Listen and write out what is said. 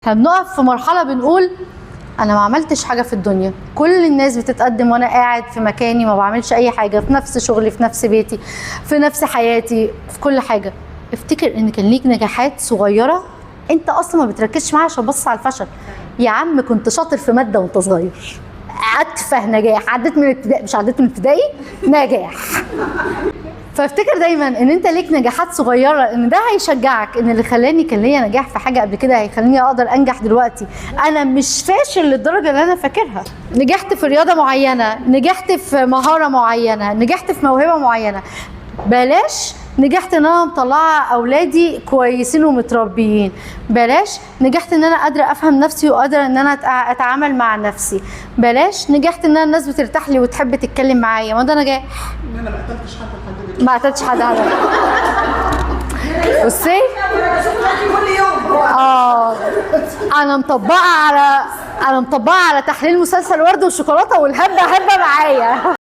احنا بنقف في مرحله بنقول انا ما عملتش حاجه في الدنيا، كل الناس بتتقدم وانا قاعد في مكاني ما بعملش اي حاجه، في نفس شغلي، في نفس بيتي، في نفس حياتي، في كل حاجه. افتكر ان كان ليك نجاحات صغيره انت اصلا ما بتركزش معاها عشان بص على الفشل. يا عم كنت شاطر في ماده وانت صغير، اتفه نجاح، عديت من ابتدائي، مش عديت من ابتدائي، نجاح. فافتكر دايما ان انت ليك نجاحات صغيره، ان ده هيشجعك، ان اللي خلاني كان ليا نجاح في حاجه قبل كده هيخليني اقدر انجح دلوقتي. انا مش فاشل للدرجه اللي انا فاكرها. نجحت في رياضه معينه، نجحت في مهاره معينه، نجحت في موهبه معينه. بلاش نجحت ان انا مطلعه اولادي كويسين ومتربيين، بلاش نجحت ان انا قادره افهم نفسي وقادره ان انا اتعامل مع نفسي، بلاش نجحت ان انا الناس بترتاح لي وتحب تتكلم معايا. ما ده نجاح. ان انا ما قتلتش حد لحد دلوقتي. ما قتلتش حد على بصي كل يوم انا مطبقه على تحليل مسلسل ورد وشوكولاته والهبه هبه معايا.